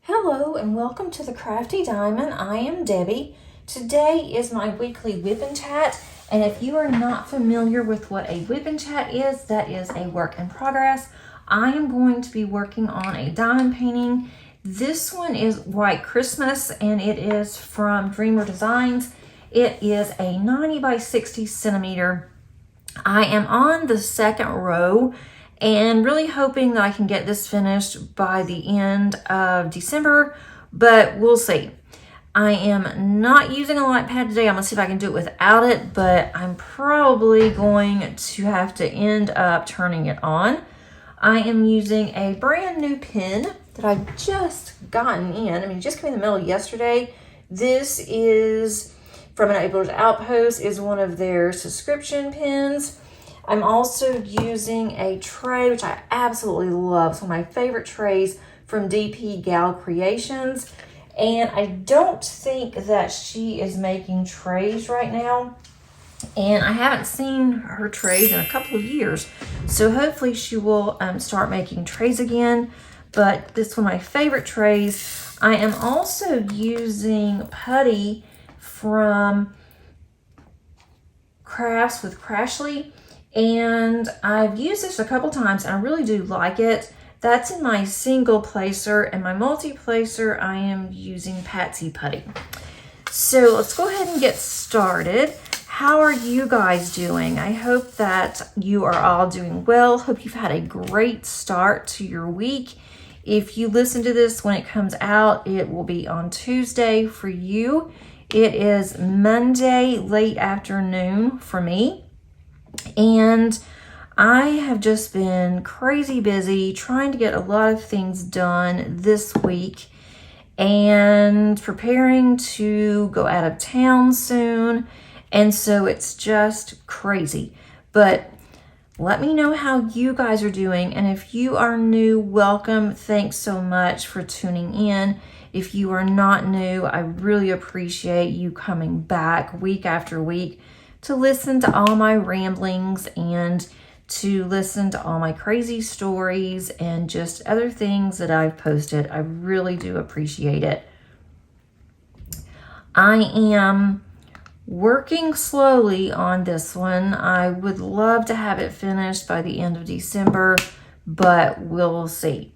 Hello and welcome to the Crafty Diamond. I am Debbie. Today is my weekly whip and chat, and if you are not familiar with what a whip and chat is, that is a work in progress. I am going to be working on a diamond painting. This one is White Christmas and it is from Dreamer Designs. It is a 90 by 60 centimeter. I am on the second row and really hoping that I can get this finished by the end of December, but we'll see. I am not using a light pad today. I'm gonna see if I can do it without it, but I'm probably going to have to end up turning it on. I am using a brand new pen that I've just gotten in. I mean, it just came in the middle of yesterday. This is from an Abler's Outpost, is one of their subscription pens. I'm also using a tray, which I absolutely love. It's one of my favorite trays from DP Gal Creations. And I don't think that she is making trays right now. And I haven't seen her trays in a couple of years. So hopefully she will start making trays again. But this is one of my favorite trays. I am also using putty from Crafts with Crashly. And I've used this a couple times and I really do like it. That's in my single placer, and my multi-placer I am using Patsy Putty. So let's go ahead and get started. How are you guys doing? I hope that you are all doing well. Hope you've had a great start to your week. If you listen to this when it comes out, it will be on Tuesday for you. It is Monday late afternoon for me. And I have just been crazy busy trying to get a lot of things done this week and preparing to go out of town soon. And so it's just crazy. But let me know how you guys are doing. And if you are new, welcome. Thanks so much for tuning in. If you are not new, I really appreciate you coming back week after week to listen to all my ramblings and to listen to all my crazy stories and just other things that I've posted. I really do appreciate it. I am working slowly on this one. I would love to have it finished by the end of December, but we'll see.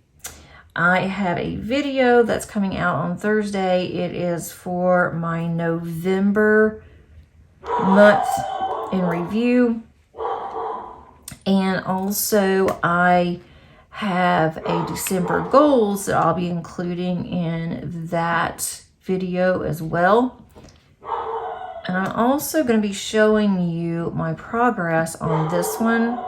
I have a video that's coming out on Thursday. It is for my November month in review. And also I have a December goals that I'll be including in that video as well. And I'm also going to be showing you my progress on this one.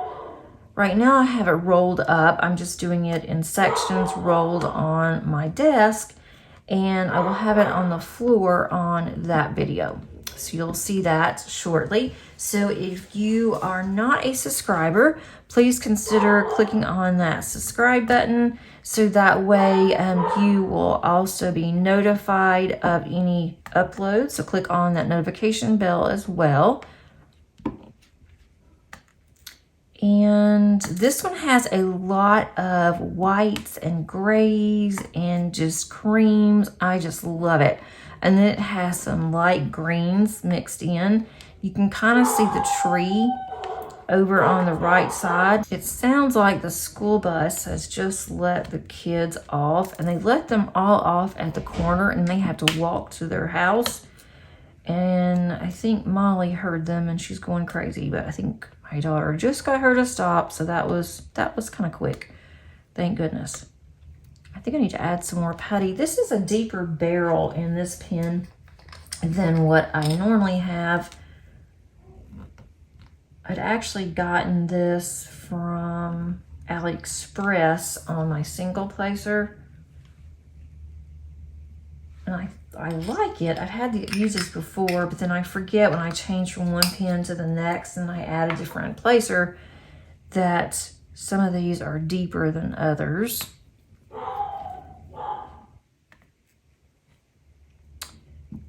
Right now I have it rolled up. I'm just doing it in sections rolled on my desk, and I will have it on the floor on that video. So you'll see that shortly. So if you are not a subscriber, please consider clicking on that subscribe button so that way you will also be notified of any uploads. So click on that notification bell as well. And this one has a lot of whites and grays and just creams. I just love it. And then it has some light greens mixed in. You can kind of see the tree over on the right side. It sounds like the school bus has just let the kids off, and they let them all off at the corner and they have to walk to their house. And I think Molly heard them and she's going crazy, but I think my daughter just got her to stop. So that was kind of quick. Thank goodness. I think I need to add some more putty. This is a deeper barrel in this pen than what I normally have. I'd actually gotten this from AliExpress on my single placer. And I like it. I've had to use this before, but then I forget when I change from one pen to the next and I add a different placer that some of these are deeper than others.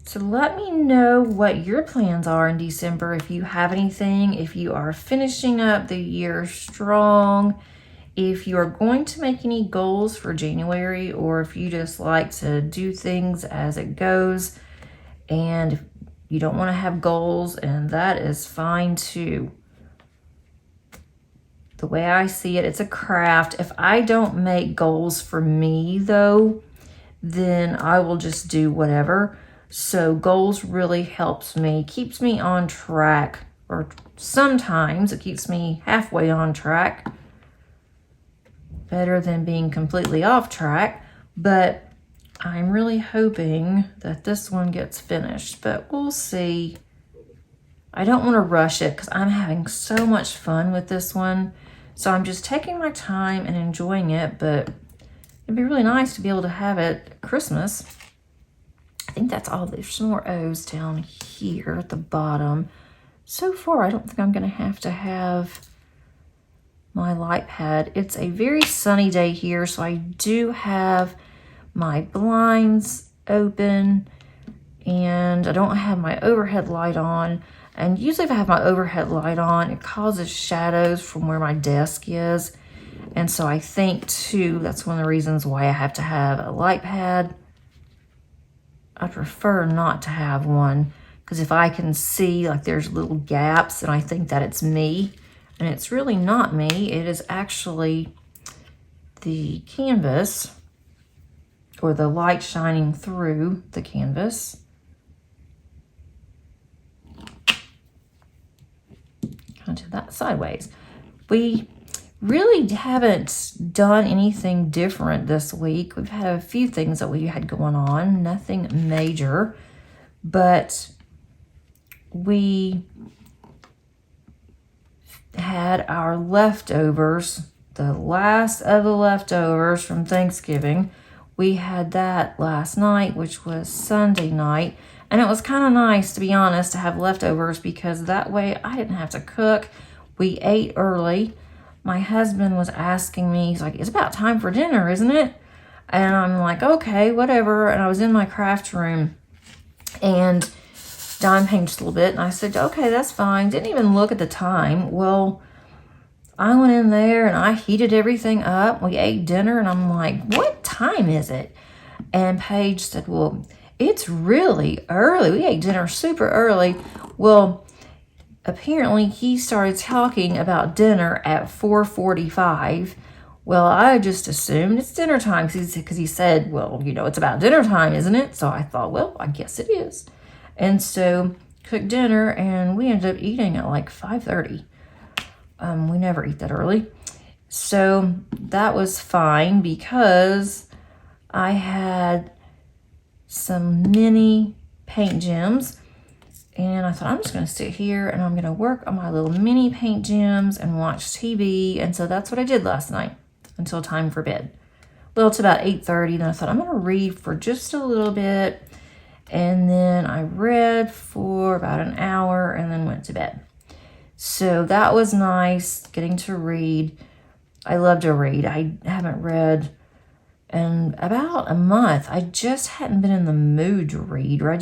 So let me know what your plans are in December, if you have anything, if you are finishing up the year strong, if you're going to make any goals for January, or if you just like to do things as it goes, and if you don't want to have goals, and that is fine too. The way I see it, it's a craft. If I don't make goals for me though, then I will just do whatever. So goals really helps me, keeps me on track, or sometimes it keeps me halfway on track. Better than being completely off track, but I'm really hoping that this one gets finished, but we'll see. I don't want to rush it because I'm having so much fun with this one. So I'm just taking my time and enjoying it, but it'd be really nice to be able to have it at Christmas. I think that's all. There's some more O's down here at the bottom. So far, I don't think I'm going to have my light pad. It's a very sunny day here, so I do have my blinds open, and I don't have my overhead light on. And usually if I have my overhead light on, it causes shadows from where my desk is. And so I think too, that's one of the reasons why I have to have a light pad. I prefer not to have one, because if I can see like there's little gaps, and I think that it's me, and it's really not me. It is actually the canvas, or the light shining through the canvas. Kind of that sideways. We really haven't done anything different this week. We've had a few things that we had going on, nothing major, but we had our leftovers, the last of the leftovers from Thanksgiving. We had that last night, which was Sunday night. And it was kind of nice, to be honest, to have leftovers, because that way I didn't have to cook. We ate early. My husband was asking me, he's like, it's about time for dinner, isn't it? And I'm like, okay, whatever. And I was in my craft room and dime painted just a little bit. And I said, okay, that's fine. Didn't even look at the time. Well, I went in there and I heated everything up. We ate dinner and I'm like, what time is it? And Paige said, well, it's really early. We ate dinner super early. Well, apparently he started talking about dinner at 4:45. Well, I just assumed it's dinner time because he said, well, you know, it's about dinner time, isn't it? So I thought, well, I guess it is. And so cooked dinner, and we ended up eating at like 5:30. We never eat that early. So that was fine because I had some mini paint gems, and I thought I'm just going to sit here and I'm going to work on my little mini paint gems and watch TV. And so that's what I did last night until time for bed. Well, it's about 8:30. Then I thought I'm going to read for just a little bit. And then I read for about an hour and then went to bed. So that was nice, getting to read. I love to read. I haven't read in about a month. I just hadn't been in the mood to read, or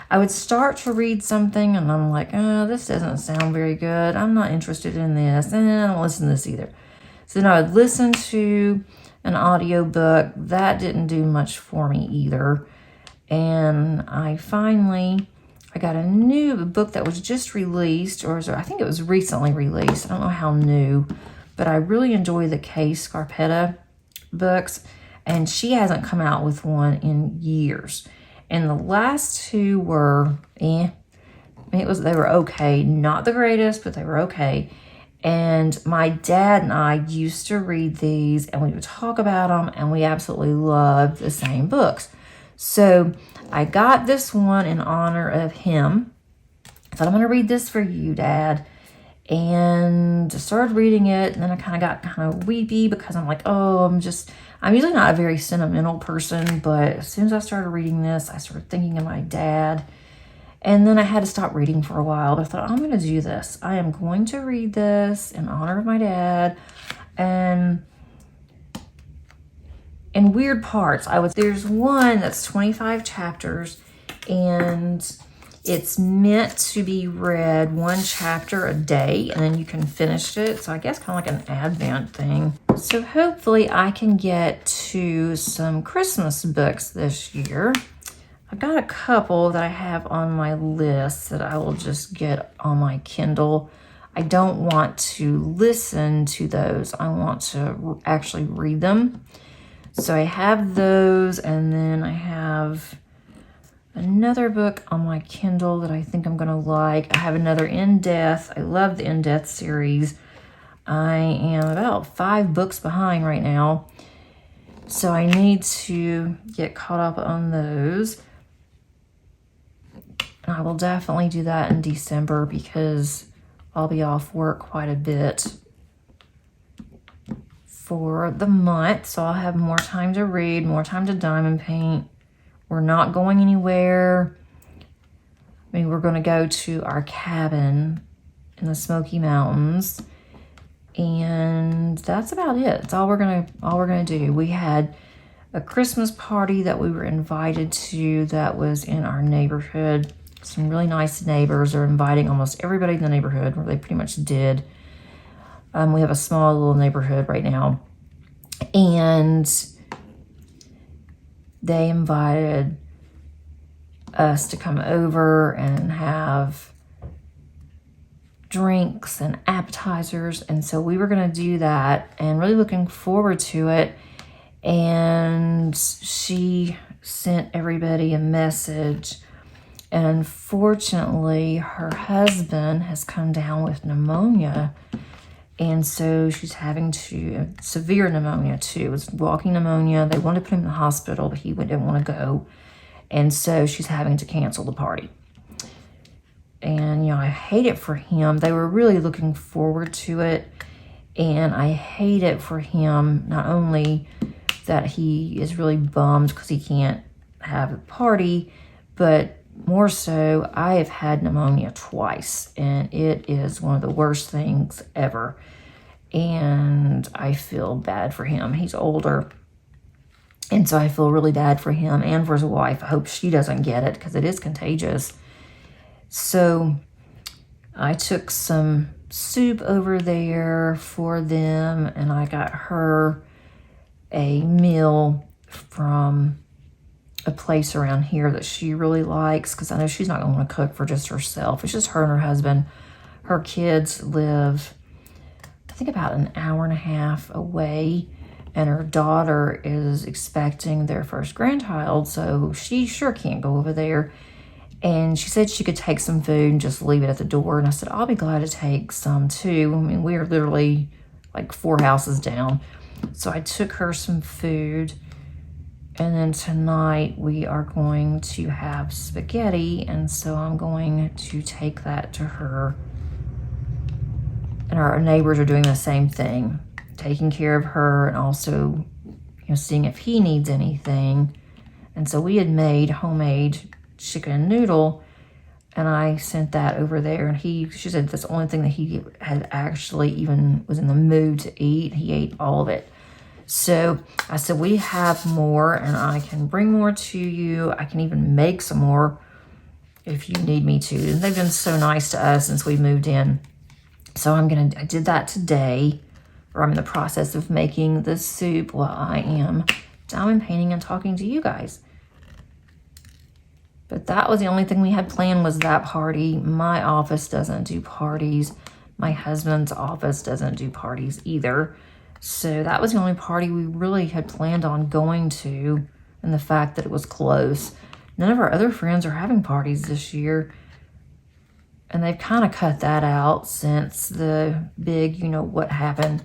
I would start to read something and I'm like, oh, this doesn't sound very good. I'm not interested in this. And I don't listen to this either. So then I would listen to an audiobook. That didn't do much for me either. And I got a new book that was just released, or I think it was recently released. I don't know how new, but I really enjoy the Kay Scarpetta books, and she hasn't come out with one in years. And the last two were, they were okay, not the greatest, but they were okay. And my dad and I used to read these, and we would talk about them, and we absolutely loved the same books. So I got this one in honor of him. I thought, I'm going to read this for you, Dad. And I started reading it, and then I got kind of weepy because I'm like, oh, I'm usually not a very sentimental person, but as soon as I started reading this, I started thinking of my dad. And then I had to stop reading for a while, but I thought, I'm going to do this. I am going to read this in honor of my dad. And in weird parts, there's one that's 25 chapters, and It's meant to be read one chapter a day, and then you can finish it. So I guess kind of like an Advent thing. So hopefully I can get to some Christmas books this year. I've got a couple that I have on my list that I will just get on my Kindle. I don't want to listen to those. I want to actually read them. So I have those, and then I have another book on my Kindle that I think I'm going to like. I have another In Death. I love the In Death series. I am about 5 books behind right now. So I need to get caught up on those. And I will definitely do that in December because I'll be off work quite a bit for the month. So I'll have more time to read, more time to diamond paint. We're not going anywhere. I mean, we're going to go to our cabin in the Smoky Mountains, and that's about it. That's all we're gonna do. We had a Christmas party that we were invited to that was in our neighborhood. Some really nice neighbors are inviting almost everybody in the neighborhood, or they pretty much did. We have a small little neighborhood right now, and they invited us to come over and have drinks and appetizers. And so we were going to do that and really looking forward to it. And she sent everybody a message. And unfortunately, her husband has come down with pneumonia. And so she's having severe pneumonia too. It was walking pneumonia. They wanted to put him in the hospital, but he didn't want to go. And so she's having to cancel the party. And, I hate it for him. They were really looking forward to it. And I hate it for him, not only that he is really bummed because he can't have a party, but more so, I have had pneumonia twice, and it is one of the worst things ever. And I feel bad for him. He's older, and so I feel really bad for him and for his wife. I hope she doesn't get it because it is contagious. So I took some soup over there for them, and I got her a meal from a place around here that she really likes, because I know she's not going to want to cook for just herself. It's just her and her husband. Her kids live, I think, about an hour and a half away, and her daughter is expecting their first grandchild, so she sure can't go over there. And she said she could take some food and just leave it at the door, and I said, I'll be glad to take some too. I mean, we are literally like 4 houses down. So I took her some food. And then tonight we are going to have spaghetti, and so I'm going to take that to her. And our neighbors are doing the same thing, taking care of her and also, seeing if he needs anything. And so we had made homemade chicken noodle, and I sent that over there, and she said that's the only thing that he had actually even was in the mood to eat. He ate all of it. So I said, we have more, and I can bring more to you. I can even make some more if you need me to. And they've been so nice to us since we moved in. So I did that today, or I'm in the process of making the soup while I am diamond painting and talking to you guys. But that was the only thing we had planned, was that party. My office doesn't do parties. My husband's office doesn't do parties either. So that was the only party we really had planned on going to, and the fact that it was close. None of our other friends are having parties this year, and they've kind of cut that out since the big, what happened.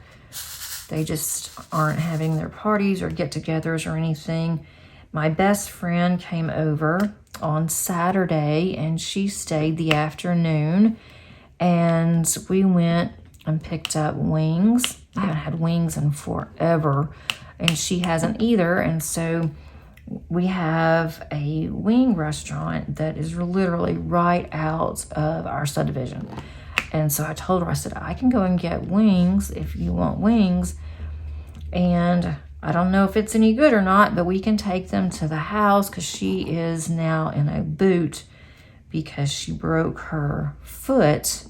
They just aren't having their parties or get-togethers or anything. My best friend came over on Saturday, and she stayed the afternoon, and we went and picked up wings. I haven't had wings in forever, and she hasn't either. And so we have a wing restaurant that is literally right out of our subdivision. And so I told her, I said, I can go and get wings if you want wings. And I don't know if it's any good or not, but we can take them to the house because she is now in a boot because she broke her foot,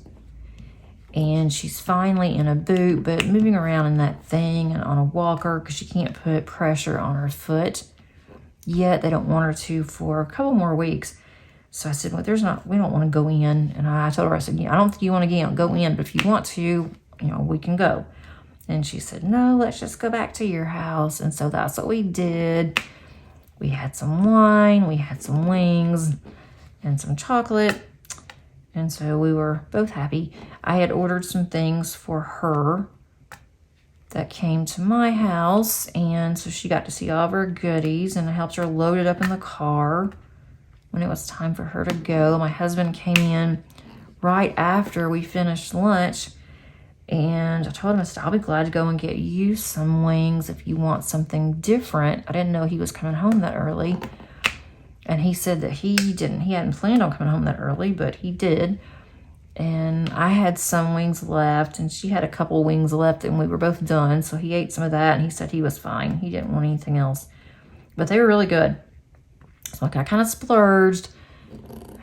and she's finally in a boot, but moving around in that thing and on a walker because she can't put pressure on her foot yet. They don't want her to for a couple more weeks. So I said, well, we don't want to go in. And I told her, I said, yeah, I don't think you want to go in, but if you want to, we can go. And she said, no, let's just go back to your house. And so that's what we did. We had some wine, we had some wings, and some chocolate. And so we were both happy. I had ordered some things for her that came to my house. And so she got to see all of her goodies, and I helped her load it up in the car when it was time for her to go. My husband came in right after we finished lunch, and I told him, I said, I'll be glad to go and get you some wings if you want something different. I didn't know he was coming home that early. And he said that he hadn't planned on coming home that early, but he did. And I had some wings left, and she had a couple wings left, and we were both done. So he ate some of that, and he said he was fine. He didn't want anything else. But they were really good. So I kind of splurged,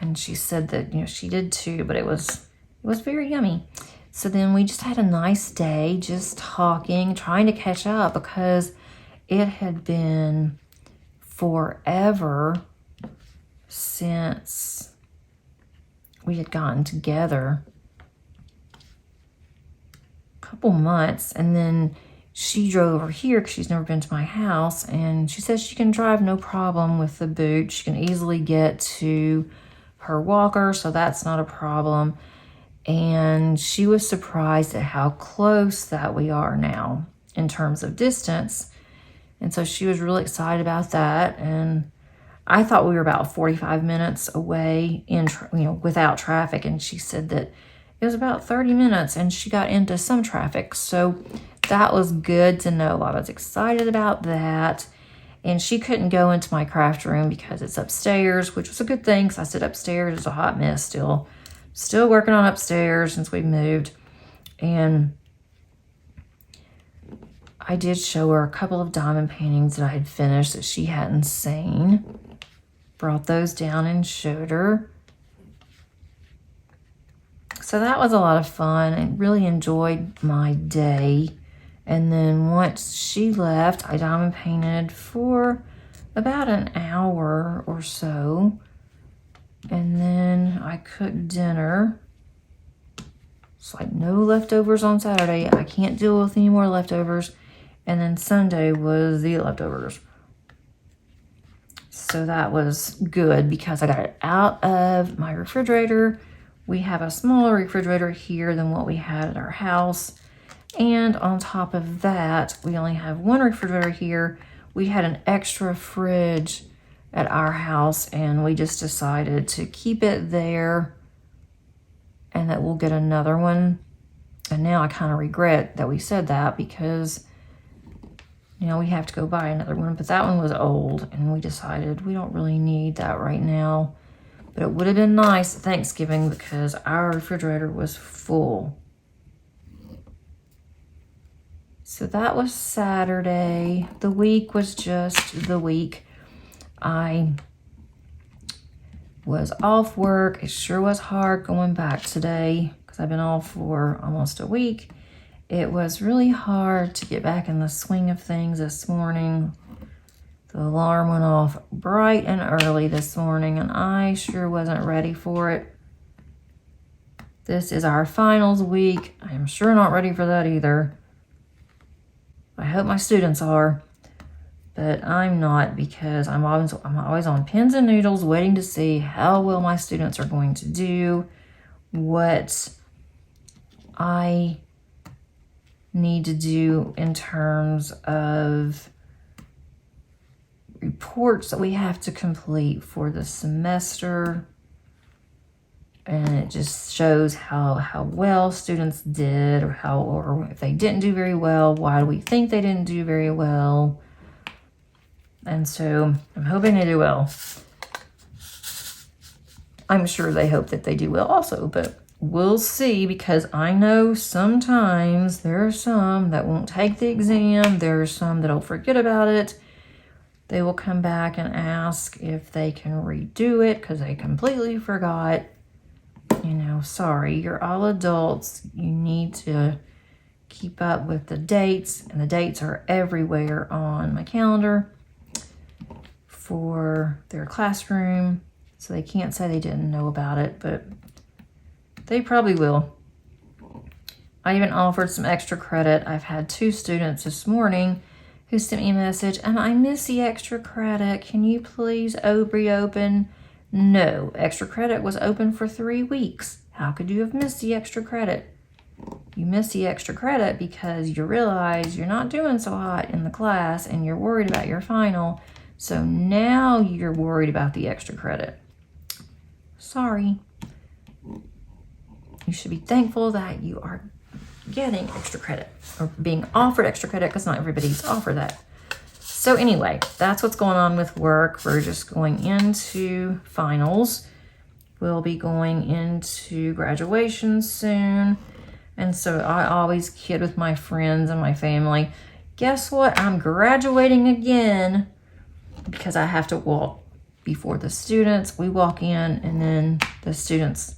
and she said that, she did too, but it was very yummy. So then we just had a nice day, just talking, trying to catch up, because it had been forever since we had gotten together. A couple months, and then she drove over here because she's never been to my house, and she says she can drive no problem with the boot. She can easily get to her walker, so that's not a problem. And she was surprised at how close that we are now in terms of distance. And so she was really excited about that. And I thought we were about 45 minutes away without traffic. And she said that it was about 30 minutes, and she got into some traffic. So that was good to know. I was excited about that. And she couldn't go into my craft room because it's upstairs, which was a good thing, because I said upstairs is a hot mess still. Still working on upstairs since we moved. And I did show her a couple of diamond paintings that I had finished that she hadn't seen. Brought those down and showed her. So that was a lot of fun. I really enjoyed my day. And then once she left, I diamond painted for about an hour or so. And then I cooked dinner. It's like no leftovers on Saturday. I can't deal with any more leftovers. And then Sunday was the leftovers. So that was good because I got it out of my refrigerator. We have a smaller refrigerator here than what we had at our house. And on top of that, we only have one refrigerator here. We had an extra fridge at our house, and we just decided to keep it there and that we'll get another one. And now I kind of regret that we said that because, we have to go buy another one. But that one was old, and we decided we don't really need that right now. But it would have been nice at Thanksgiving because our refrigerator was full. So that was Saturday. The week was just the week. I was off work. It sure was hard going back today because I've been off for almost a week. It was really hard to get back in the swing of things this morning. The alarm went off bright and early this morning, and I sure wasn't ready for it. This is our finals week. I'm sure not ready for that either. I hope my students are. But I'm not, because I'm always on pins and needles waiting to see how well my students are going to do, what I need to do in terms of reports that we have to complete for the semester. And it just shows how well students did, or if they didn't do very well, why do we think they didn't do very well? And so I'm hoping they do well. I'm sure they hope that they do well also, but we'll see, because I know sometimes there are some that won't take the exam. There are some that'll forget about it. they will come back and ask if they can redo it because they completely forgot. You know, sorry, you're all adults. You need to keep up with the dates, and the dates are everywhere on my calendar for their classroom, so they can't say they didn't know about it, but they probably will. I even offered some extra credit. I've had 2 students this morning who sent me a message, and I miss the extra credit. Can you please reopen? No, extra credit was open for 3 weeks. How could you have missed the extra credit? You missed the extra credit because you realize you're not doing so hot in the class and you're worried about your final. So now you're worried about the extra credit. Sorry. You should be thankful that you are getting extra credit or being offered extra credit because not everybody's offered that. So anyway, that's what's going on with work. We're just going into finals. We'll be going into graduation soon. And so I always kid with my friends and my family, guess what? I'm graduating again because I have to walk before the students. We walk in and then the students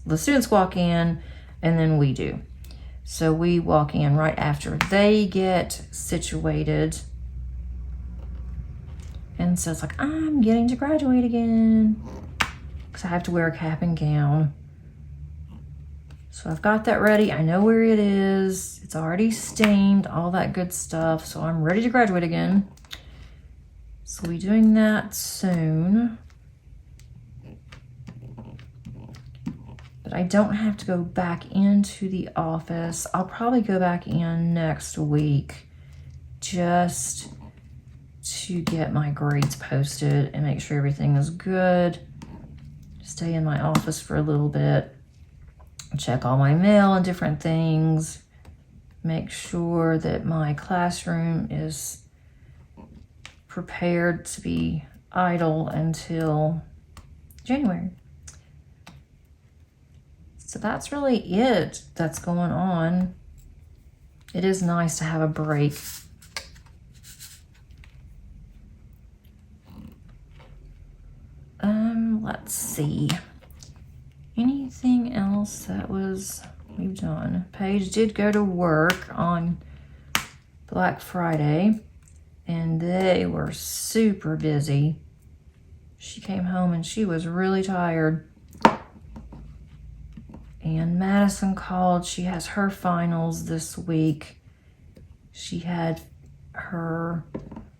walk in and then we do. So we walk in right after they get situated. And so it's like, I'm getting to graduate again because I have to wear a cap and gown. So I've got that ready. I know where it is. It's already steamed, all that good stuff. So I'm ready to graduate again. So we'll be doing that soon. But I don't have to go back into the office. I'll probably go back in next week just to get my grades posted and make sure everything is good. Stay in my office for a little bit, check all my mail and different things, make sure that my classroom is prepared to be idle until January. So that's really it that's going on. It is nice to have a break. Let's see. Anything else that we've done? Paige did go to work on Black Friday and they were super busy. She came home and she was really tired. And Madison called. She has her finals this week. She had her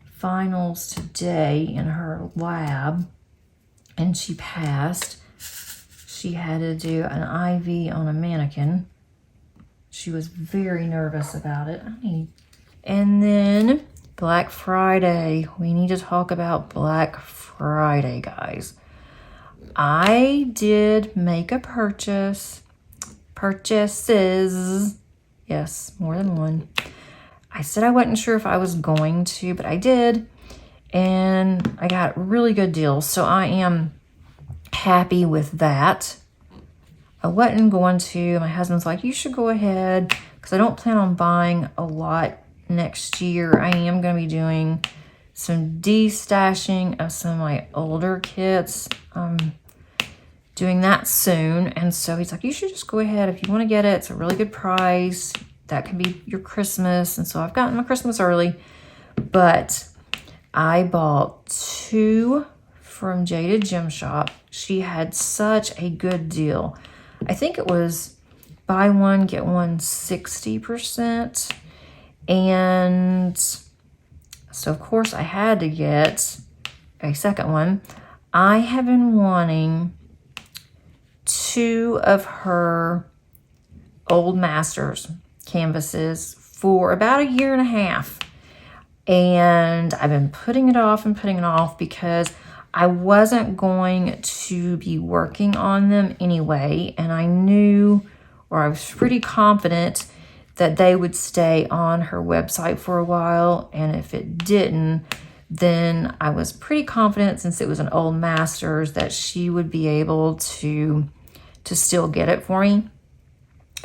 finals today in her lab and she passed. She had to do an IV on a mannequin. She was very nervous about it. And then Black Friday. We need to talk about Black Friday, guys. I did make a purchases. Yes, more than one. I said I wasn't sure if I was going to, but I did. And I got really good deals. So I am happy with that. I wasn't going to. My husband's like, you should go ahead because I don't plan on buying a lot next year. I am going to be doing some destashing of some of my older kits. Doing that soon. And so he's like, you should just go ahead if you want to get it. It's a really good price. That can be your Christmas. And so I've gotten my Christmas early, but I bought 2 from Jaded Gym Shop. She had such a good deal. I think it was buy one, get one 60%. And so of course I had to get a second one. I have been wanting 2 of her old Masters canvases for about a year and a half. And I've been putting it off because I wasn't going to be working on them anyway. And I knew, or I was pretty confident that they would stay on her website for a while. And if it didn't, then I was pretty confident, since it was an old Masters, that she would be able to still get it for me,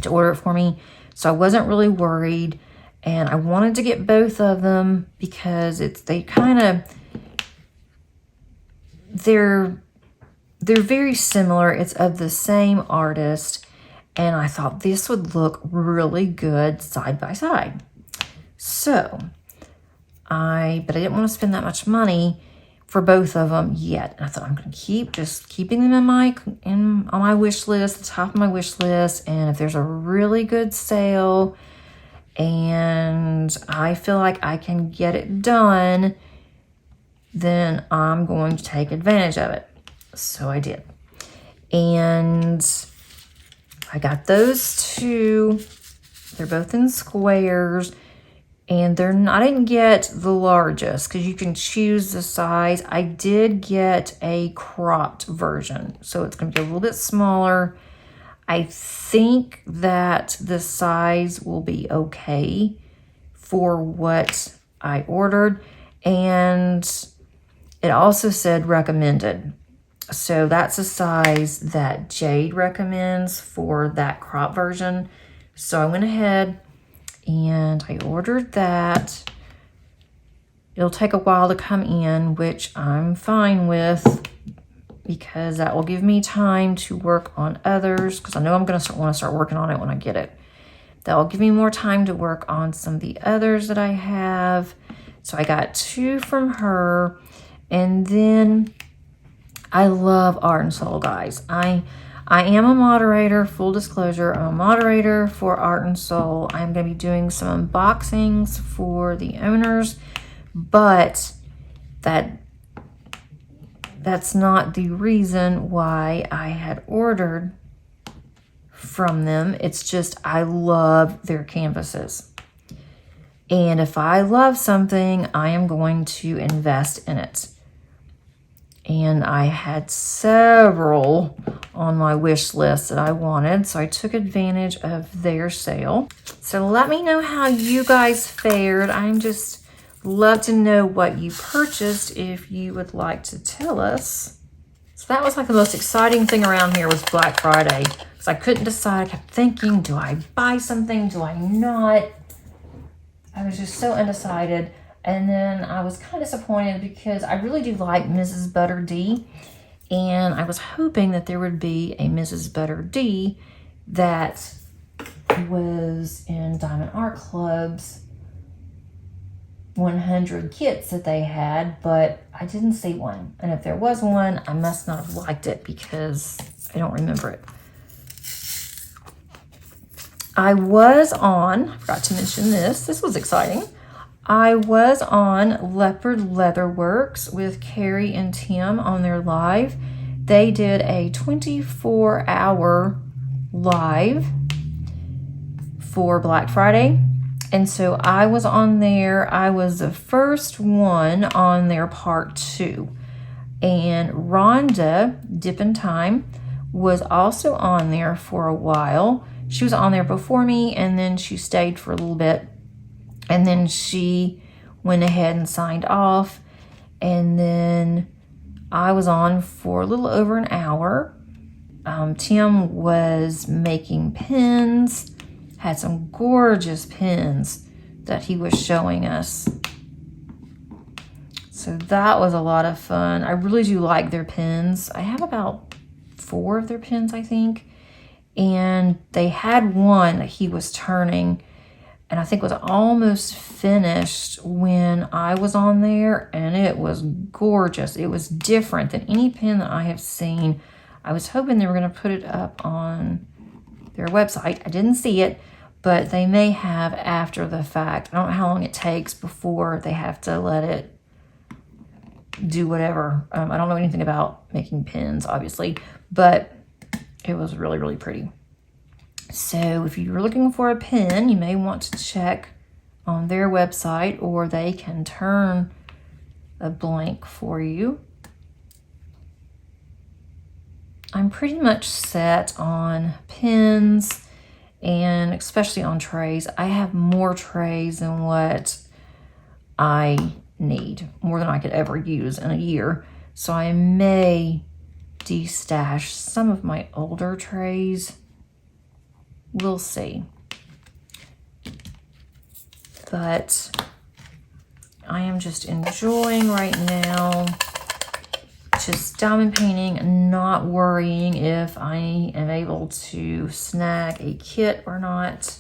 to order it for me. So I wasn't really worried. And I wanted to get both of them because they kind of they're very similar. It's of the same artist, and I thought this would look really good side by side. So but I didn't want to spend that much money for both of them yet. And I thought I'm going to keep keeping them on my wish list, the top of my wish list. And if there's a really good sale and I feel like I can get it done, then I'm going to take advantage of it. So I did. And I got those two. They're both in squares. And I didn't get the largest because you can choose the size. I did get a cropped version, so it's going to be a little bit smaller. I think that the size will be okay for what I ordered. And it also said recommended. So that's a size that Jade recommends for that crop version. So I went ahead and I ordered that. It'll take a while to come in, which I'm fine with because that will give me time to work on others, because I know I'm going to want to start working on it when I get it. That will give me more time to work on some of the others that I have. So I got two from her. And then I love Art and Soul, guys. I am a moderator, full disclosure. I'm a moderator for Art and Soul. I'm going to be doing some unboxings for the owners, but that's not the reason why I had ordered from them. It's just I love their canvases. And if I love something, I am going to invest in it. And I had several on my wish list that I wanted, so I took advantage of their sale. So let me know how you guys fared. I'm just love to know what you purchased if you would like to tell us. So that was like the most exciting thing around here was Black Friday, because I couldn't decide. I kept thinking, do I buy something? Do I not? I was just so undecided. And then I was kind of disappointed because I really do like Mrs. Butter D. And I was hoping that there would be a Mrs. Butter D that was in Diamond Art Club's 100 kits that they had, but I didn't see one. And if there was one, I must not have liked it because I don't remember it. I forgot to mention this. This was exciting. I was on Leopard Leatherworks with Carrie and Tim on their live. They did a 24-hour live for Black Friday. And so I was on there. I was the first one on their part 2. And Rhonda Dippin' Time was also on there for a while. She was on there before me, and then she stayed for a little bit. And then she went ahead and signed off. And then I was on for a little over an hour. Tim was making pins, had some gorgeous pins that he was showing us. So that was a lot of fun. I really do like their pins. I have about 4 of their pins, I think. And they had one that he was turning, and I think was almost finished when I was on there, and it was gorgeous. It was different than any pin that I have seen. I was hoping they were going to put it up on their website. I didn't see it, but they may have after the fact. I don't know how long it takes before they have to let it do whatever. I don't know anything about making pins, obviously, but it was really, really pretty. So if you're looking for a pin, you may want to check on their website, or they can turn a blank for you. I'm pretty much set on pins, and especially on trays. I have more trays than what I need, more than I could ever use in a year. So I may de-stash some of my older trays. We'll see. But I am just enjoying right now just diamond painting, not worrying if I am able to snag a kit or not.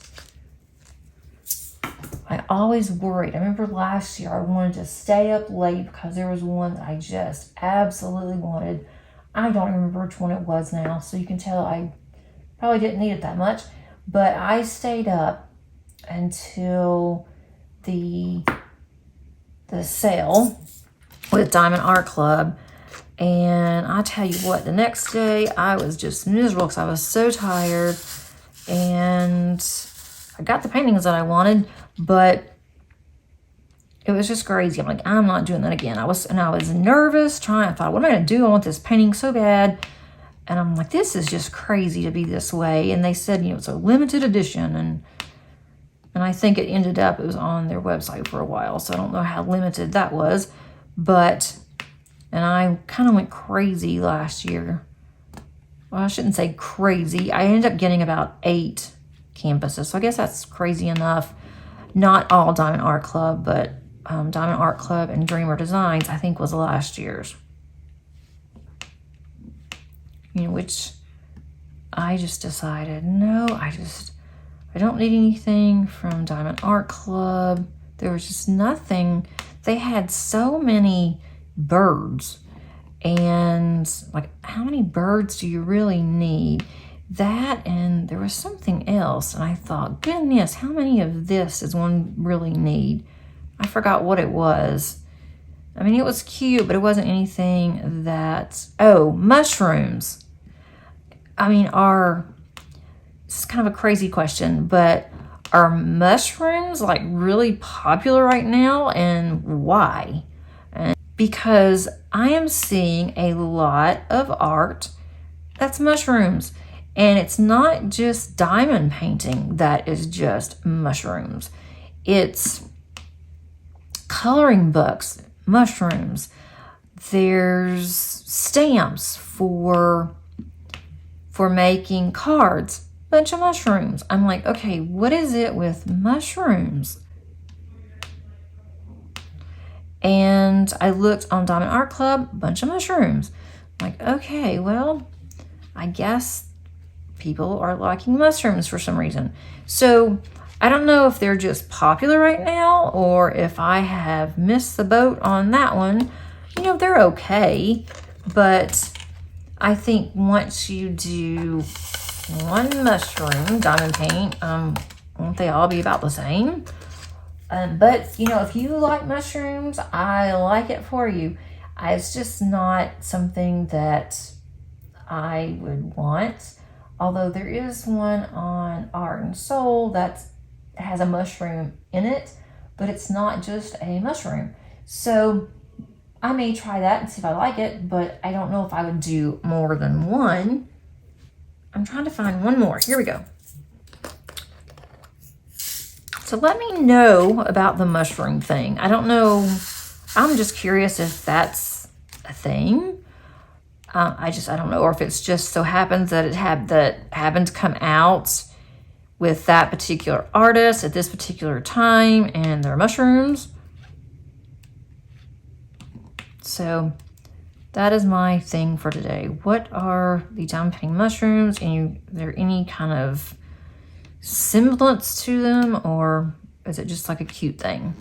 I always worried. I remember last year I wanted to stay up late because there was one that I just absolutely wanted. I don't remember which one it was now, so you can tell I probably didn't need it that much. But I stayed up until the sale with Diamond Art Club. And I tell you what, the next day I was just miserable because I was so tired. And I got the paintings that I wanted, but it was just crazy. I'm like, I'm not doing that again. I was nervous I thought, what am I going to do? I want this painting so bad. And I'm like, this is just crazy to be this way. And they said, it's a limited edition. And I think it ended up, it was on their website for a while. So I don't know how limited that was. But, and I kind of went crazy last year. Well, I shouldn't say crazy. I ended up getting about 8 canvases. So I guess that's crazy enough. Not all Diamond Art Club, but Diamond Art Club and Dreamer Designs, I think, was last year's. Which I just decided, no, I don't need anything from Diamond Art Club. There was just nothing. They had so many birds. And, like, how many birds do you really need? That, and there was something else. And I thought, goodness, how many of this does one really need? I forgot what it was. I mean, it was cute, but it wasn't anything that... Oh, mushrooms. I mean, it's kind of a crazy question, but are mushrooms, like, really popular right now? And why? Because I am seeing a lot of art that's mushrooms. And it's not just diamond painting that is just mushrooms. It's coloring books, mushrooms. There's stamps for making cards, bunch of mushrooms. I'm like, okay, what is it with mushrooms? And I looked on Diamond Art Club, bunch of mushrooms. I'm like, okay, well, I guess people are liking mushrooms for some reason. So I don't know if they're just popular right now or if I have missed the boat on that one. They're okay, but I think once you do one mushroom diamond paint, won't they all be about the same? But, if you like mushrooms, I like it for you. It's just not something that I would want. Although there is one on Art and Soul that has a mushroom in it, but it's not just a mushroom. So I may try that and see if I like it, but I don't know if I would do more than one. I'm trying to find one more. Here we go. So let me know about the mushroom thing. I don't know. I'm just curious if that's a thing. I don't know, or if it's just so happens that it happened to come out with that particular artist at this particular time, and they're mushrooms. So that is my thing for today. What are the diamond painting mushrooms? And there any kind of semblance to them, or is it just like a cute thing?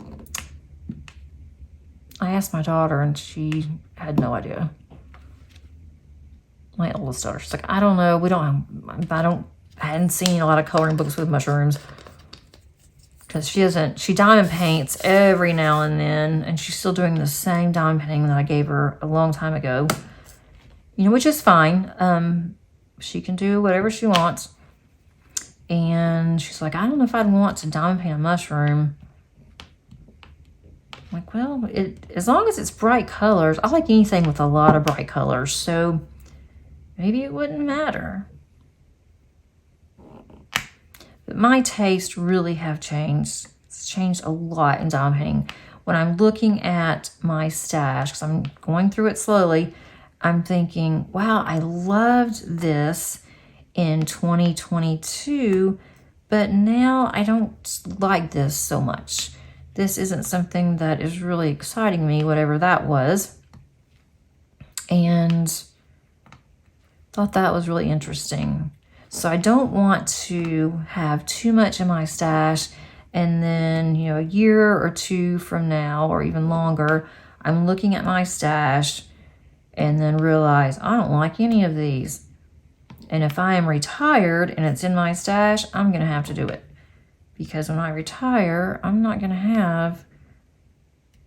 I asked my daughter, and she had no idea. My oldest daughter, she's like, I don't know. I hadn't seen a lot of coloring books with mushrooms because she diamond paints every now and then, and she's still doing the same diamond painting that I gave her a long time ago, which is fine. She can do whatever she wants. And she's like, I don't know if I'd want to diamond paint a mushroom. I'm like, well, as long as it's bright colors, I like anything with a lot of bright colors, so maybe it wouldn't matter. But my tastes really have changed. It's changed a lot in diamond painting. When I'm looking at my stash, because I'm going through it slowly, I'm thinking, wow, I loved this in 2022, but now I don't like this so much. This isn't something that is really exciting me, whatever that was. and thought that was really interesting. So I don't want to have too much in my stash, and then, a year or two from now, or even longer, I'm looking at my stash and then realize I don't like any of these. And if I am retired and it's in my stash, I'm going to have to do it. Because when I retire, I'm not going to have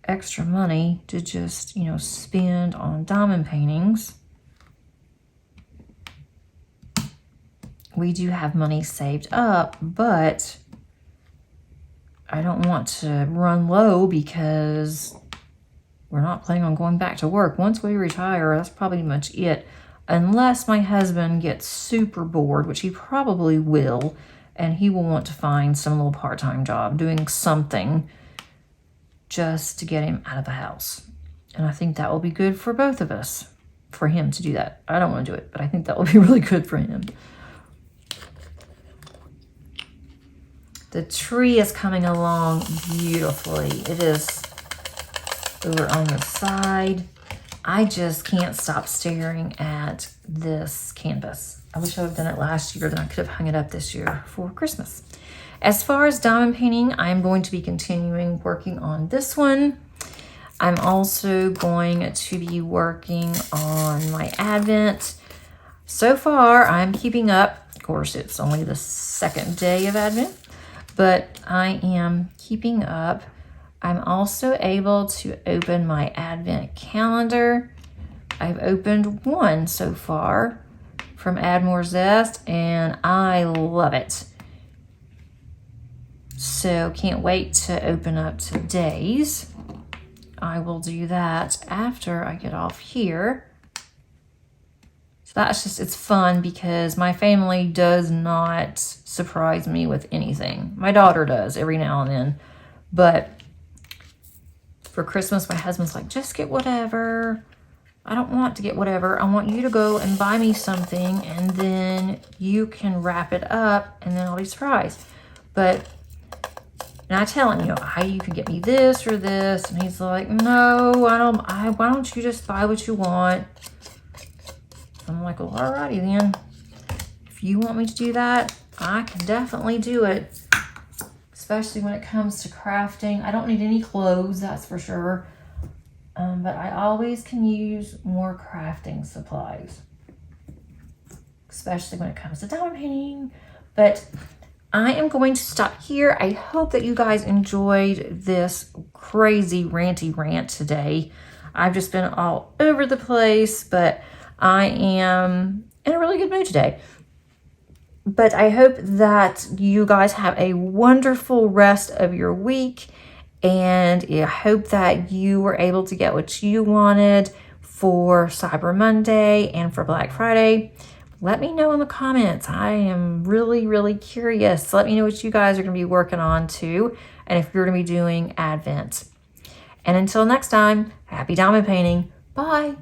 extra money to just, spend on diamond paintings. We do have money saved up, but I don't want to run low because we're not planning on going back to work. Once we retire, that's probably much it. Unless my husband gets super bored, which he probably will, and he will want to find some little part-time job doing something just to get him out of the house. And I think that will be good for both of us, for him to do that. I don't want to do it, but I think that will be really good for him. The tree is coming along beautifully. It is over on the side. I just can't stop staring at this canvas. I wish I would have done it last year, then I could have hung it up this year for Christmas. As far as diamond painting, I'm going to be continuing working on this one. I'm also going to be working on my Advent. So far, I'm keeping up. Of course, it's only the second day of Advent, but I am keeping up. I'm also able to open my Advent calendar. I've opened one so far from Add More Zest, and I love it. So can't wait to open up today's. I will do that after I get off here. So that's just, it's fun because my family does not surprise me with anything. My daughter does every now and then, but for Christmas, my husband's like, just get whatever. I don't want to get whatever. I want you to go and buy me something, and then you can wrap it up, and then I'll be surprised. And I tell him, you can get me this or this, and he's like, no, why don't you just buy what you want? I'm like, well, alrighty then. If you want me to do that, I can definitely do it. Especially when it comes to crafting. I don't need any clothes, that's for sure. But I always can use more crafting supplies. Especially when it comes to diamond painting. But I am going to stop here. I hope that you guys enjoyed this crazy ranty rant today. I've just been all over the place, but I am in a really good mood today. But I hope that you guys have a wonderful rest of your week. And I hope that you were able to get what you wanted for Cyber Monday and for Black Friday. Let me know in the comments. I am really, really curious. Let me know what you guys are going to be working on too. And if you're going to be doing Advent. And until next time, happy diamond painting. Bye.